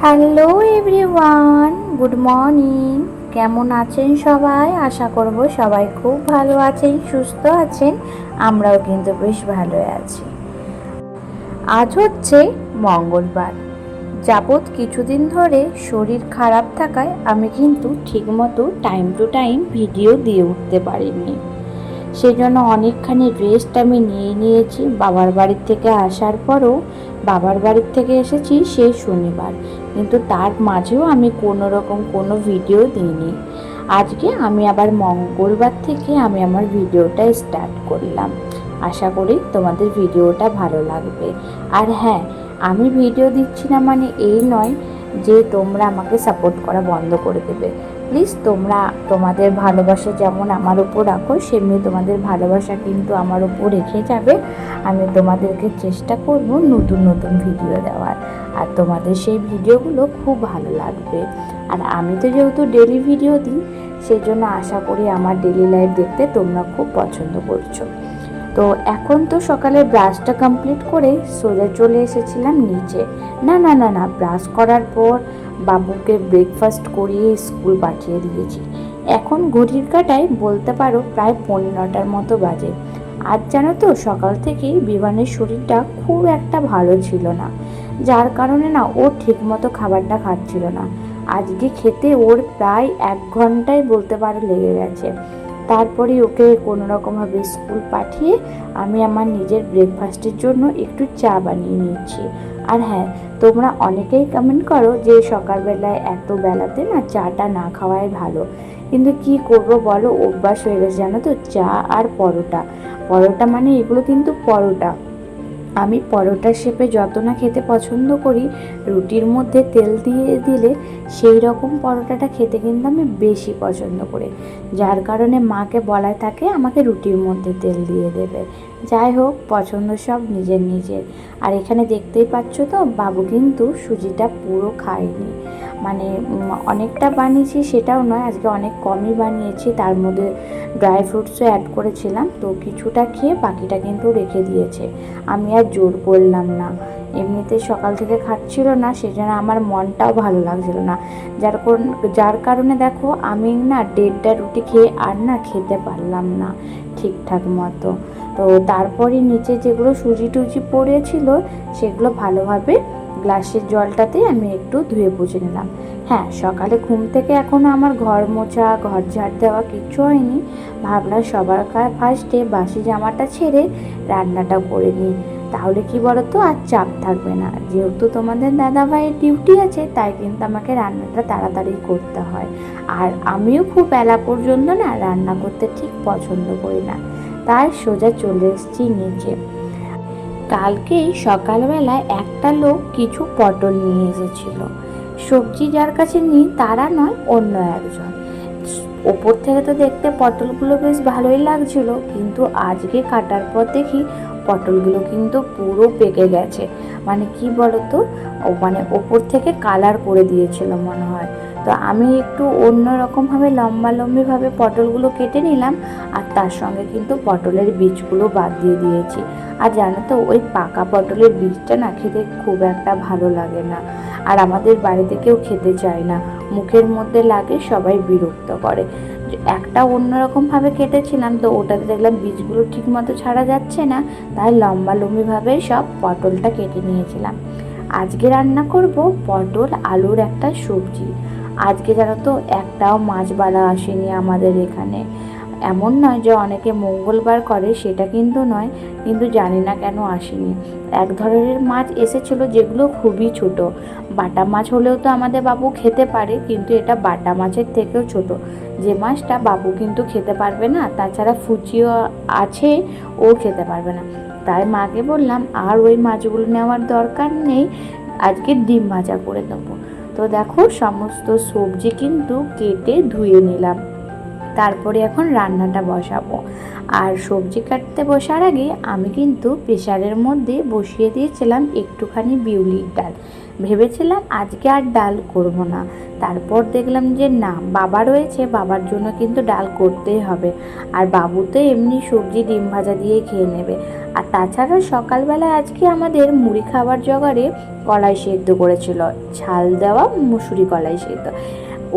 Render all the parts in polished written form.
Hello everyone, good morning. কেমন আছেন সবাই? আশা করব সবাই খুব ভালো আছেন, সুস্থ আছেন। আমরাও কিন্তু বেশ ভালো আছি। আজ হচ্ছে মঙ্গলবার। যাবৎ কিছুদিন ধরে শরীর খারাপ থাকায় আমি কিন্তু ঠিকমতো টাইম টু টাইম ভিডিও দিয়ে উঠতে পারিনি। সেজন্য অনেকখানি রেস্ট আমি নিয়েছি। বাবার বাড়ির থেকে আসার পরও বাবার বাড়ির থেকে এসেছি সেই শনিবার, কিন্তু তার মাঝেও আমি কোনো ভিডিও দিইনি। আজকে আমি আবার মঙ্গলবার থেকে আমি আমার ভিডিওটা স্টার্ট করলাম। আশা করি তোমাদের ভিডিওটা ভালো লাগবে। আর হ্যাঁ, আমি ভিডিও দিচ্ছি না মানে এই নয় যে তোমরা আমাকে সাপোর্ট করা বন্ধ করে দেবে। প্লিজ তোমরা তোমাদের ভালোবাসা যেমন আমার উপর রাখো, সেমনি তোমাদের ভালোবাসা কিন্তু আমার উপর রেখে যাবে। আমি তোমাদেরকে চেষ্টা করব নতুন নতুন ভিডিও দেওয়ার, আর তোমাদের সেই ভিডিওগুলো খুব ভালো লাগবে। আর আমি তো যেহেতু ডেলি ভিডিও দিই, সেই জন্য আশা করি আমার ডেলি লাইফ দেখতে তোমরা খুব পছন্দ করছো। তো এখন তো সকালে ব্রাশটা কমপ্লিট করে সোজা চলে এসেছিলাম নিচে। না, ব্রাশ করার পর বাবুকে ব্রেকফাস্ট করিয়ে স্কুল পাঠিয়ে দিয়েছি। এখন ঘড়ির কাঁটায় বলতে পারো প্রায় 15টার মতো বাজে। আজ জানো তো সকাল থেকেই বিমানের শরীরটা খুব একটা ভালো ছিল না, যার কারণে না ও ঠিকমতো খাবারটা খাচ্ছিল না। আজকে খেতে ওর প্রায় 1 ঘন্টাই বলতে পারো লেগে গেছে। তারপরে ওকে কোনো রকমভাবে স্কুল পাঠিয়ে আমি আমার নিজের ব্রেকফাস্টের জন্য একটু চা বানিয়ে নিচ্ছি। আর হ্যাঁ, তোমরা অনেকেই কমেন্ট করো যে সকালবেলায় এত বেলাতে না চাটা না খাওয়াই ভালো, কিন্তু কি করব বলো, অভ্যাস হয়ে গেছে জানো তো। চা আর পরোটা, পরোটা মানে এগুলো কিন্তু পরোটা। আমি পরোটার শেপে যত না খেতে পছন্দ করি, রুটির মধ্যে তেল দিয়ে দিলে সেই রকম পরোটাটা খেতে কিন্তু আমি বেশি পছন্দ করি। যার কারণে মাকে বলায় থাকে আমাকে রুটির মধ্যে তেল দিয়ে দেবে। যাই হোক, পছন্দ সব নিজের নিজের। আর এখানে দেখতেই পাচ্ছ তো, বাবু কিন্তু সুজিটা পুরো খায়নি। মানে অনেকটা বানিয়েছি সেটাও নয়, আজকে অনেক কমই বানিয়েছি। তার মধ্যে ড্রাই ফ্রুটসও অ্যাড করেছিলাম, তো কিছুটা খেয়ে বাকিটা কিন্তু রেখে দিয়েছে। আমি আর জোর করলাম না, এমনিতে সকাল থেকে খাচ্ছিল না, সেজন্য আমার মনটাও ভালো লাগছিল না। যার কারণে দেখো আমি না 1.5টা রুটি খেয়ে আর না খেতে পারলাম না ঠিকঠাক মতো। তো তারপরে নিচে যেগুলো সুজি টুজি পড়েছিল সেগুলো ভালোভাবে গ্লাসের জলটাতে আমি একটু ধুয়ে পুছে নিলাম। হ্যাঁ, সকালে ঘুম থেকে এখনও আমার ঘর মোছা, ঘর ঝাড় দেওয়া কিচ্ছু হয়নি। ভাবলাম সবার ফার্স্টে বাসি জামাটা ছেড়ে রান্নাটা করে নিই, তাহলে কি বলতো আর চাপ থাকবে না। যেহেতু তোমাদের দাদা ভাইয়ের ডিউটি আছে, তাই কিন্তু আমাকে রান্নাটা তাড়াতাড়ি করতে হয়। আর আমিও খুব বেলা পর্যন্ত না রান্না করতে ঠিক পছন্দ করি না, তাই সোজা চলে এসেছি নিচে। কালকেই সকালবেলায় একটা লোক কিছু পটল নিয়ে এসেছিল। সবজি যার কাছে নিই তারা নয়, অন্য একজন। ওপর থেকে তো দেখতে পটলগুলো বেশ ভালোই লাগছিল, কিন্তু আজকে কাটার পর দেখি পটলগুলো কিন্তু পুরো পেকে গেছে। মানে কি বলতো, মানে ওপর থেকে কালার করে দিয়েছিল মনে হয়। তো আমি একটু অন্য রকমভাবে লম্বালম্বিভাবে পটলগুলো কেটে নিলাম, আর তার সঙ্গে কিন্তু পটলের বীজগুলো বাদ দিয়ে দিয়েছি। আর জানো তো, ওই পাকা পটলের বীজটা না খেতে খুব একটা ভালো লাগে না, আর আমাদের বাড়িতে কেউ খেতে চায় না, মুখের মধ্যে লাগে, সবাই বিরক্ত করে। একটা অন্যরকমভাবে কেটেছিলাম, তো ওটাতে দেখলাম বীজগুলো ঠিকমতো ছাড়া যাচ্ছে না, তাই লম্বালম্বিভাবে সব পটলটা কেটে নিয়েছিলাম। আজকে রান্না করব পটল আলুর একটা সবজি। আজকে জানো তো একটাও মাছ বাড়া আসেনি আমাদের এখানে। এমন নয় যে অনেকে মঙ্গলবার করে, সেটা কিন্তু নয়, কিন্তু জানি না কেন আসেনি। এক ধরনের মাছ এসেছিলো যেগুলো খুবই ছোট। বাটা মাছ হলেও তো আমাদের বাবু খেতে পারে, কিন্তু এটা বাটা মাছের থেকেও ছোট, যে মাছটা বাবু কিন্তু খেতে পারবে না। তাছাড়া ফুচিও আছে, ও খেতে পারবে না। তাই মাকে বললাম আর ওই মাছগুলো নেওয়ার দরকার নেই, আজকে ডিম ভাজা করে দেবো। তো দেখো সমস্ত সবজি কিন্তু কেটে ধুয়ে নিলাম, তারপরে এখন রান্নাটা বসাবো। আর সবজি কাটতে বসার আগে আমি কিন্তু প্রেসারের মধ্যে বসিয়ে দিয়েছিলাম একটুখানি বিউলির ডাল। ভেবেছিলাম আজকে আর ডাল করব না, তারপর দেখলাম যে না, বাবা রয়েছে, বাবার জন্য কিন্তু ডাল করতেই হবে। আর বাবু তো এমনি সবজি ডিম ভাজা দিয়ে খেয়ে নেবে। আর তাছাড়া সকালবেলা আজকে আমাদের মুড়ি খাবার জোগাড়ে কলাই সেদ্ধ করেছিল, ঝাল দেওয়া মুসুরি কলাই সেদ্ধ।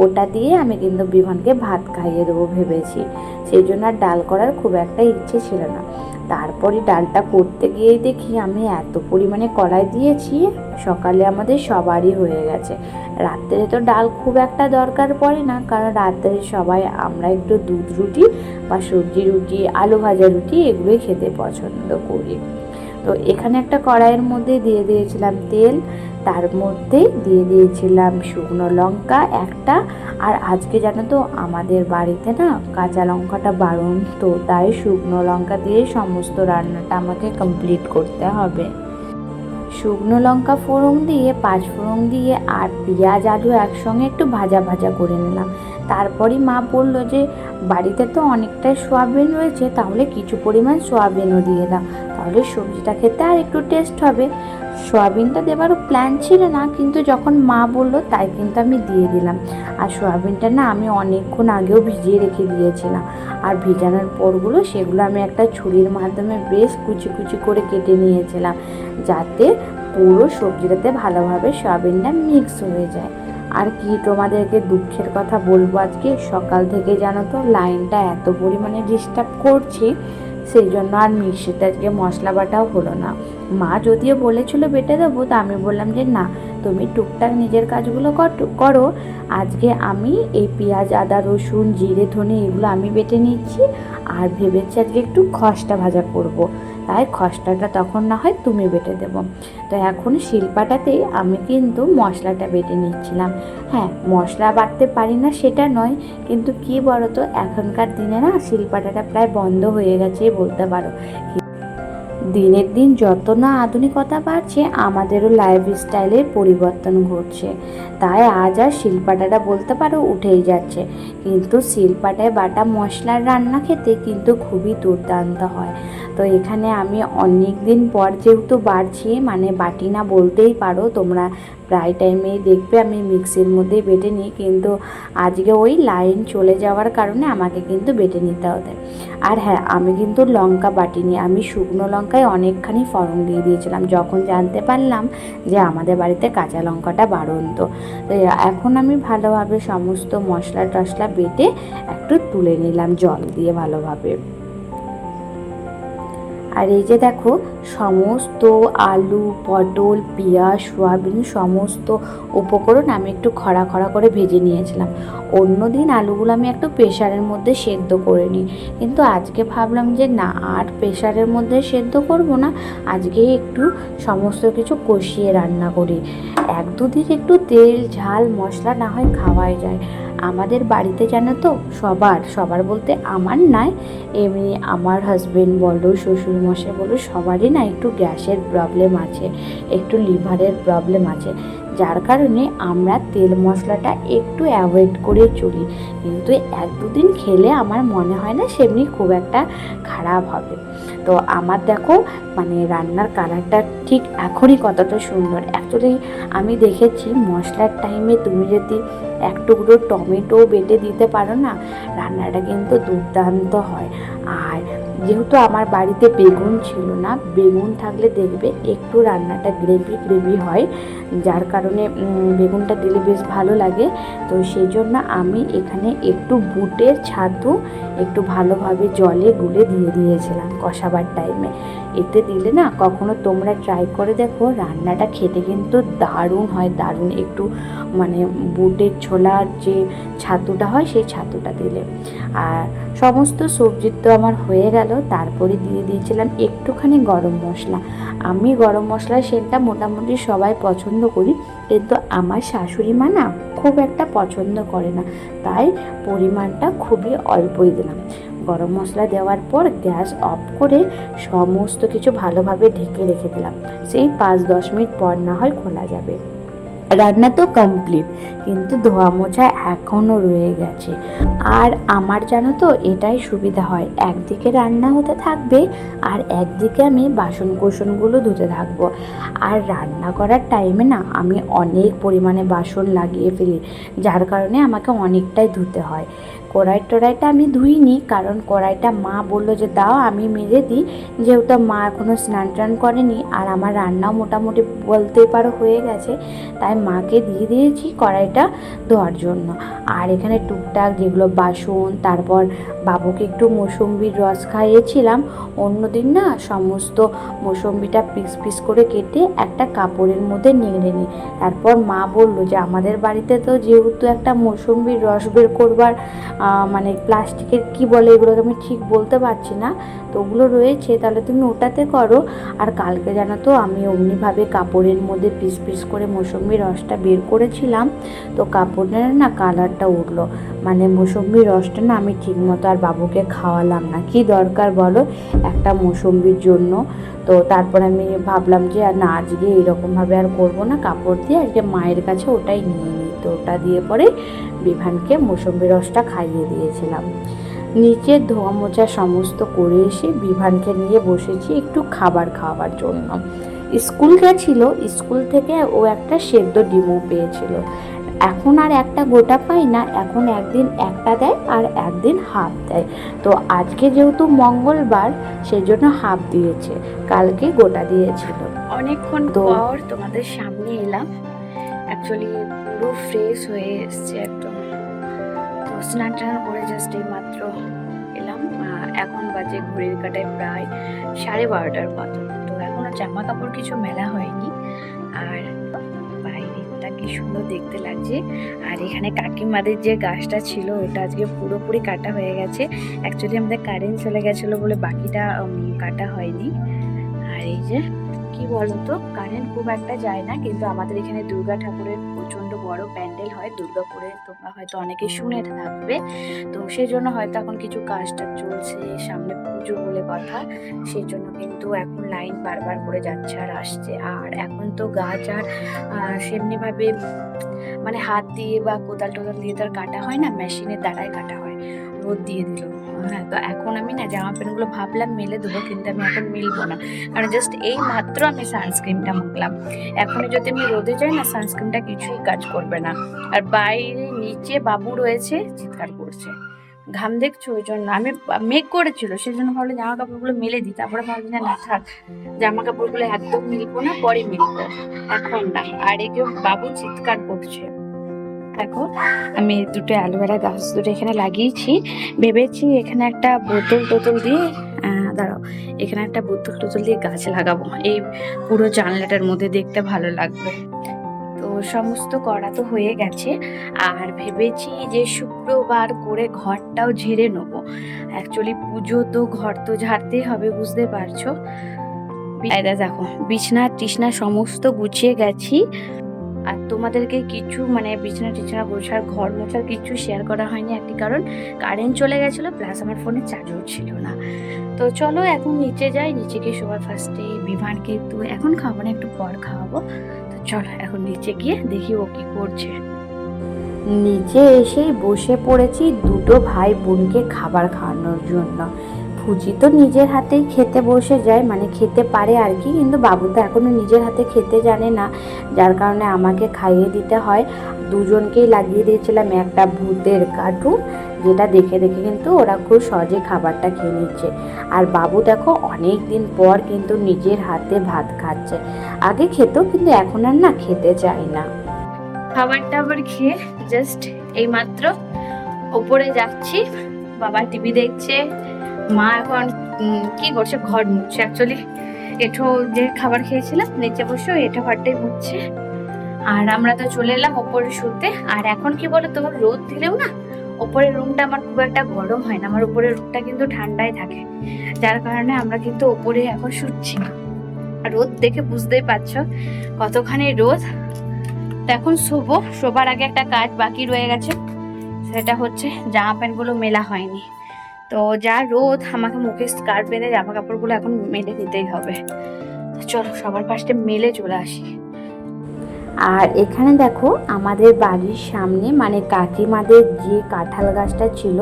ওটা দিয়ে আমি কিন্তু বিমানকে ভাত খাইয়ে দেবো ভেবেছি, সেই জন্য আর ডাল করার খুব একটা ইচ্ছে ছিল না। তারপরে ডালটা করতে গিয়ে দেখি আমি এত পরিমাণে কড়াই দিয়েছি, সকালে আমাদের সবারই হয়ে গেছে। রাত্রে তো ডাল খুব একটা দরকার পড়ে না, কারণ রাত্রে সবাই আমরা একটু দুধ রুটি বা সবজি রুটি, আলু ভাজা রুটি এগুলোই খেতে পছন্দ করি। তো এখানে একটা কড়াইয়ের মধ্যে দিয়ে দিয়েছিলাম তেল, তার মধ্যে দিয়ে দিয়েছিলাম শুকনো লঙ্কা একটা। আর আজকে জানো তো আমাদের বাড়িতে না কাঁচা লঙ্কাটা বারণ, তো তাই শুকনো লঙ্কা দিয়ে সমস্ত রান্নাটা আমাকে কমপ্লিট করতে হবে। শুকনো লঙ্কা ফোড়ন দিয়ে, পাঁচ ফোড়ন দিয়ে আর পেঁয়াজ আলু একসঙ্গে একটু ভাজা ভাজা করে নিলাম। তারপরই মা বললো যে বাড়িতে তো অনেকটাই সোয়াবিন রয়েছে, তাহলে কিছু পরিমাণ সোয়াবিনও দিয়ে দাও, তাহলে সবজিটা খেতে আর একটু টেস্ট হবে। সোয়াবিনটা দেওয়ারও প্ল্যান ছিল না, কিন্তু যখন মা বললো তাই কিন্তু আমি দিয়ে দিলাম। আর সোয়াবিনটা না আমি অনেকক্ষণ আগেও ভিজিয়ে রেখে দিয়েছিলাম। আর ভিজানোর পরগুলো সেগুলো আমি একটা ছুরির মাধ্যমে বেশ কুচি কুচি করে কেটে নিয়েছিলাম, যাতে পুরো সবজিটাতে ভালোভাবে সোয়াবিনটা মিক্স হয়ে যায়। আর কি তোমাদেরকে দুঃখের কথা বলবো, আজকে সকাল থেকে জানো তো লাইনটা এত পরিমাণে ডিস্টার্ব করছে, সেই জন্য আর মিক্সিতে আজকে মশলা বাটাও হলো না। মা যদিও বলেছিল বেটে দেবো, তা আমি বললাম যে না, তুমি টুকটাক নিজের কাজগুলো করো, আজকে আমি এই পেঁয়াজ আদা রসুন জিরে ধনে এগুলো আমি বেটে নিচ্ছি। আর ভেবেছি আজকে একটু খসটা ভাজা করব, তাই খসটাটা তখন না হয় তুমি বেটে দেবো। তো এখন শিলপাটাতেই আমি কিন্তু মশলাটা বেটে নিচ্ছিলাম। হ্যাঁ, মশলা বাটতে পারি না সেটা নয়, কিন্তু কি বলো তো, এখনকার দিনে না শিলপাটাটা প্রায় বন্ধ হয়ে গেছে বলতে পারো। দিনের দিন যত না আধুনিকতা বাড়ছে, আমাদেরও লাইফস্টাইলের পরিবর্তন ঘটছে, তাই আজ আর শিলপাটাটা বলতে পারো উঠেই যাচ্ছে। কিন্তু শিলপাটায় বাটা মশলার রান্না খেতে কিন্তু খুবই দুর্দান্ত হয়। তো এখানে আমি অনেক দিন পর যেহেতু বাড়ছি, মানে বাটি না বলতেই পারো তোমরা, প্রায় টাইমেই দেখবে আমি মিক্সির মধ্যেই বেটে নিই, কিন্তু আজকে ওই লাইন চলে যাওয়ার কারণে আমাকে কিন্তু বেটে নিতে হতো। আর হ্যাঁ, আমি কিন্তু লঙ্কা বাটিনি, আমি শুকনো লঙ্কায় অনেকখানি ফোড়ন দিয়ে দিয়েছিলাম যখন জানতে পারলাম যে আমাদের বাড়িতে কাঁচা লঙ্কাটা বাড়ন্ত। তো এখন আমি ভালোভাবে সমস্ত মশলা টশলা বেটে একটু তুলে নিলাম জল দিয়ে ভালোভাবে। আর এই যে দেখো, সমস্ত আলু পটল পেঁয়াজ সোয়াবিন সমস্ত উপকরণ আমি একটু খড়া খড়া করে ভেজে নিয়েছিলাম। অন্য দিন আলুগুলো আমি একটু প্রেশারের মধ্যে সেদ্ধ করে নিই, কিন্তু আজকে ভাবলাম যে না, আর প্রেশারের মধ্যে সেদ্ধ করব না, আজকে একটু সমস্ত কিছু কষিয়ে রান্না করি। এক দুদিন একটু তেল ঝাল মশলা না হয় খাওয়াই যায়। আমাদের বাড়িতে জানো তো সবার বলতে আমার নয়, এমনি আমার হাজবেন্ড বলো শ্বশুরমশাই বলো সবারই না একটু গ্যাসের প্রবলেম আছে, একটু লিভারের প্রবলেম আছে, যার কারণে আমরা তেল মশলাটা একটু অ্যাভয়েড করে চলি। কিন্তু এক দুদিন খেলে আমার মনে হয় না সেমনি খুব একটা খারাপ হবে। তো আমার দেখো মানে রান্নার কালারটা ঠিক এখনই কতটা সুন্দর। অ্যাকচুয়ালি আমি দেখেছি মশলার টাইমে তুমি যদি এক টুকরো টমেটো বেটে দিতে পারো না, রান্নাটা কিন্তু দুর্দান্ত হয়। আর যেহেতু আমার বাড়িতে বেগুন ছিল না, বেগুন থাকলে দেখবে একটু রান্নাটা গ্রেভি হয়, যার কারণে বেগুনটা দিলে বেশ ভালো লাগে। তো সেই জন্য আমি এখানে একটু বুটের ছাতু একটু ভালোভাবে জলে গুলে দিয়ে দিয়েছিলাম কষাবার টাইমে। এতে দিলে না কখনো তোমরা ট্রাই করে দেখো, রান্নাটা খেতে কিন্তু দারুণ হয়, দারুণ। একটু মানে বুটের ছোলার যে ছাতুটা হয় সেই ছাতুটা দিলে। আর সমস্ত সবজি তো আমার হয়ে গেল, তারপরে দিয়ে দিয়েছিলাম একটুখানি গরম মশলা। আমি গরম মশলার সেন্টটা মোটামুটি সবাই পছন্দ করি, কিন্তু আমার শাশুড়ি মা না খুব একটা পছন্দ করে না, তাই পরিমাণটা খুবই অল্পই দিলাম। গরম মশলা দেওয়ার পর গ্যাস অফ করে সমস্ত কিছু ভালোভাবে ঢেকে রেখে দিলাম, সেই 5-10 মিনিট পর না হয় খোলা যাবে। রান্না তো কমপ্লিট, কিন্তু ধোয়া মোছা এখনও রয়ে গেছে। আর আমার জানো তো এটাই সুবিধা হয়, একদিকে রান্না হতে থাকবে আর একদিকে আমি বাসন কোসনগুলো ধুতে থাকবো। আর রান্না করার টাইমে না আমি অনেক পরিমাণে বাসন লাগিয়ে ফেলি, যার কারণে আমাকে অনেকটাই ধুতে হয়। কড়াইটা আমি ধুইনি, কারণ কড়াইটা মা বললো যে দাও আমি মেজে দিই, যেহেতু মা এখনও স্নান টান করেনি আর আমার রান্নাও মোটামুটি বলতেই পারো হয়ে গেছে, তাই মাকে দিয়ে দিয়েছি কড়াইটা ধোয়ার জন্য। আর এখানে টুকটাক যেগুলো বাসন, তারপর বাবুকে একটু মৌসুম্বির রস খাইয়েছিলাম। অন্যদিন না সমস্ত মৌসুম্বিটা পিস পিস করে কেটে একটা কাপড়ের মধ্যে নিংড়ে নিই। তারপর মা বললো যে আমাদের বাড়িতে তো যেহেতু একটা মৌসুম্বির রস বের করবার মানে প্লাস্টিকের কি বলে এগুলোকে আমি ঠিক বলতে পারছি না, তো ওগুলো রয়েছে, তাহলে তুমি ওটাতে করো। আর কালকে জানো তো আমি অমনিভাবে কাপড়ের মধ্যে পিস পিস করে মৌসুম্বির রসটা বের করেছিলাম, তো কাপড়ের না কালারটা উঠলো, মানে মৌসুম্বির রসটা না আমি ঠিকমতো আর বাবুকে খাওয়ালাম না। কি দরকার বলো একটা মৌসুম্বির জন্য? তো তারপর আমি ভাবলাম যে না আজকে এরকমভাবে আর করবো না, কাপড় দিয়ে আজকে মায়ের কাছে ওটাই নিয়ে নিই। তো ওটা দিয়ে পরে বিভানকে মৌসুম্বি রসটা খাইয়ে দিয়েছিলাম। নিচে ধোয়া মোছা সমস্ত করে এসে বিভানকে নিয়ে বসেছি একটু খাবার খাওয়ার জন্য। স্কুল গেছিল, স্কুল থেকে ও একটা সেদ্ধ ডিমও পেয়েছিল। এখন আর একটা গোটা পাই না, এখন একদিন একটা দেয় আর একদিন হাফ দেয়। তো আজকে যেহেতু মঙ্গলবার সেই জন্য হাফ দিয়েছে, কালকে গোটা দিয়েছিল। অনেকক্ষণ পর তোমাদের সামনে এলাম, অ্যাকচুয়ালি পুরো ফ্রেশ হয়ে এসছে একদম। তো স্নান টান করে জাস্ট এই মাত্র এলাম। এখন বাজে ঘড়ির কাটায় প্রায় 12:30 মতো। তো এখনো জামা কাপড় কিছু মেলা হয়নি। আর বাইরেটা কি সুন্দর দেখতে লাগছে। আর এখানে কাকিমাদের যে গাছটা ছিল ওটা আজকে পুরোপুরি কাটা হয়ে গেছে। অ্যাকচুয়ালি আমাদের কারেন্ট চলে গেছিলো বলে বাকিটা কাটা হয়নি। আর এই যে কি বলতো, কারেন্ট খুব একটা যায় না, কিন্তু আমাদের এখানে দুর্গা ঠাকুরের প্রচন্ড বড় প্যান্ডেল হয় দুর্গাপুরে, তোমরা হয়তো অনেকে শুনে থাকবে। তো সেই জন্য হয়তো এখন কিছু কাজটা চলছে, সামনে পুজো বলে কথা, সেই জন্য কিন্তু এখন লাইন বারবার করে যাচ্ছে আর আসছে। আর এখন তো গাছ আর সেমনিভাবে মানে হাত দিয়ে বা কোদাল টোদাল দিয়ে তো আর কাটা হয় না, মেশিনের দ্বারাই কাটা হয়। রোদ দিয়ে দিল। হ্যাঁ, তো এখন আমি না জামা প্যান্টগুলো ভাবলাম মেলে দেবো, কিন্তু আমি এখন মিলবো না, কারণ জাস্ট এই মাত্র আমি সানস্ক্রিনটা মাখলাম। এখনই যদি আমি রোদে যাই না, সানস্ক্রিনটা কিছুই কাজ করবে না। আর বাইরে নিচে বাবু রয়েছে, চিৎকার করছে, ঘাম দেখছো, ওই জন্য আমি মেঘ করেছিল সেই জন্য ভাবলাম জামা কাপড়গুলো মেলে দিই, তারপরে ভাবলাম যে না থাক, জামা কাপড়গুলো একদম মিলবো না, পরে মিলবো, এখন না। আর একে বাবু চিৎকার করছে। দেখো আমি দুটো অ্যালোভেরা গাছ দুটো এখানে লাগিয়েছি, ভেবেছি এখানে একটা বোতল দিয়ে দাঁড়াও, এখানে একটা বোতল দিয়ে গাছ লাগাবো, এই পুরো জানলাটার মধ্যে দেখতে ভালো লাগবে। তো সমস্ত করা তো হয়ে গেছে। আর ভেবেছি যে শুক্রবার করে ঘরটাও ঝেড়ে নেবো। অ্যাকচুয়ালি পুজো তো ঘর তো ঝাড়তেই হবে, বুঝতে পারছো। দেখো বিছনা টিছনা সমস্ত গুছিয়ে গেছি। আর তোমাদেরকে কিছু মানে বিছানা টিছানা গোছার ঘর মোছার কিছু শেয়ার করা হয়নি, একটি কারণ কারেন্ট চলে গেছিলো, প্লাস আমার ফোনে চার্জও ছিল না। তো চলো এখন নিচে যাই, নিচে গিয়ে সবার ফার্স্টে বিভানকে তো এখন খাবো না, একটু পর খাওয়াবো। তো চলো এখন নিচে গিয়ে দেখি ও কি করছে। নিচে এসেই বসে পড়েছি দুটো ভাই বোনকে খাবার খাওয়ানোর জন্য। ফুজি তো নিজের হাতেই খেতে বসে যায়, মানে খেতে পারে আর কি, কিন্তু বাবু তো এখনও নিজের হাতে খেতে জানে না, যার কারণে আমাকে খাইয়ে দিতে হয়। দুজনকেই লাগিয়ে দিয়েছিলাম একটা ভূতের কার্টুন, যেটা দেখে দেখে কিন্তু ওরা খুব সহজে খাবারটা খেয়ে নিচ্ছে। আর বাবু দেখো অনেক দিন পর কিন্তু নিজের হাতে ভাত খাচ্ছে, আগে খেত কিন্তু এখন আর না খেতে চায় না। খাবারটা আবার খেয়ে জাস্ট এইমাত্র ওপরে যাচ্ছি, বাবা টিভি দেখছে, মা এখন কি করছে, ঘর মুছছে। অ্যাকচুয়ালি এঠো যে খাবার খেয়েছিলাম নিচে বসে এঠো ঘরটাই মুছছে। আর আমরা তো চলে এলাম ওপরে শুতে। আর এখন কি বলো তো, রোদ দিলেও না ওপরের রুমটা আমার খুব একটা গরম হয় না, আমার উপরের রুমটা কিন্তু ঠান্ডাই থাকে, যার কারণে আমরা কিন্তু ওপরে এখন শুচ্ছি। রোদ দেখে বুঝতেই পারছো কতখানি রোদ। তো এখন শোবার আগে একটা কাজ বাকি রয়ে গেছে, সেটা হচ্ছে জামা প্যান্টগুলো মেলা হয়নি। তো যা রোদ, আমাকে মুখে স্কার্ফ বেঁধে জামা কাপড়গুলো এখন মেলে দিতেই হবে। চলো সবার ফার্স্টে মেলে চলে আসি। আর এখানে দেখো আমাদের বাড়ির সামনে মানে কাকিমাদের যে কাঁঠাল গাছটা ছিল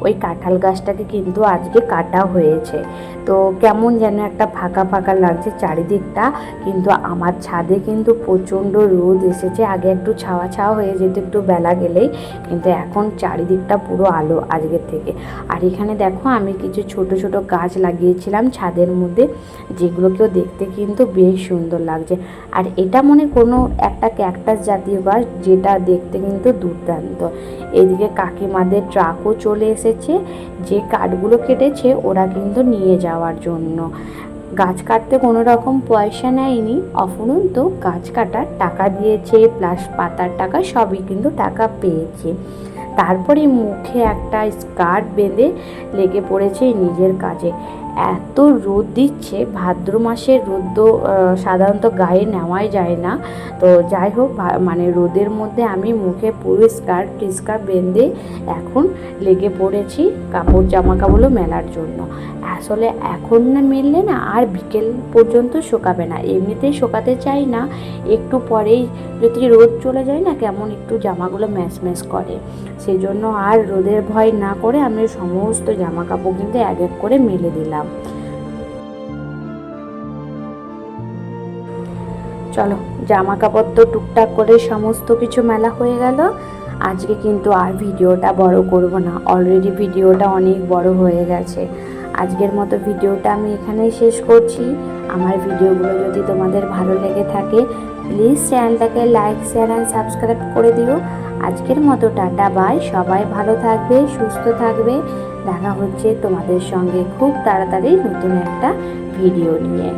ওই কাঁঠাল গাছটাকে কিন্তু আজকে কাটা হয়েছে। তো কেমন যেন একটা ফাঁকা ফাঁকা লাগছে চারিদিকটা, কিন্তু আমার ছাদে কিন্তু প্রচণ্ড রোদ এসেছে। আগে একটু ছাওয়া ছাওয়া হয়ে যেত একটু বেলা গেলেই, কিন্তু এখন চারিদিকটা পুরো আলো আজকের থেকে। আর এখানে দেখো আমি কিছু ছোট ছোট গাছ লাগিয়েছিলাম ছাদের মধ্যে, যেগুলোকেও দেখতে কিন্তু বেশ সুন্দর লাগছে। আর এটা মনে কোনো একটা ক্যাকটাস জাতীয় গাছ, যেটা দেখতে কিন্তু দুর্দান্ত। এদিকে কাকিমাদের ট্রাকও চলে এসেছে, যে কাঠগুলো কেটেছে ওরা কিন্তু নিয়ে যাওয়ার জন্য। গাছ কাটতে কোনো রকম পয়সা নেয়নি, অফুরন্ত গাছ কাটার টাকা দিয়েছে, প্লাস পাতার টাকা সবই কিন্তু টাকা পেয়েছে। তারপরে মুখে একটা স্কার্ট বেঁধে লেগে পড়েছে নিজের কাজে। এত রোদ দিচ্ছে, ভাদ্র মাসের রোদ তো সাধারণত গায়ে নেওয়াই যায় না। তো যাই হোক, মানে রোদের মধ্যে আমি মুখে পুরো স্কার্ট বেঁধে এখন লেগে পড়েছি কাপড় জামা কাপড় মেলার জন্য। আসলে এখন না মেললে না আর বিকেল পর্যন্ত শুকাবে না, এমনিতেই শুকাতে চাই না, একটু পরেই যদি রোদ চলে যায় না কেমন একটু জামাগুলো ম্যাচ ম্যাচ করে। সেই জন্য আর রোদের ভয় না করে আমি সমস্ত জামা কাপড় কিন্তু এক এক করে মেলে দিলাম। চলো, জামা কাপড় তো টুকটাক করে সমস্ত কিছু মেলা হয়ে গেল। আজকে কিন্তু আর ভিডিওটা বড় করব না, অলরেডি ভিডিওটা অনেক বড় হয়ে গেছে। আজকের মতো ভিডিওটা আমি এখানেই শেষ করছি। আমার ভিডিওগুলো যদি তোমাদের ভালো লেগে থাকে প্লিজ চ্যানেলটাকে লাইক শেয়ার অ্যান্ড সাবস্ক্রাইব করে দিও। আজকের মতো টাটা বাই, সবাই ভালো থাকবে, সুস্থ থাকবে। দেখা হচ্ছে তোমাদের সঙ্গে খুব তাড়াতাড়ি নতুন একটা ভিডিও নিয়ে।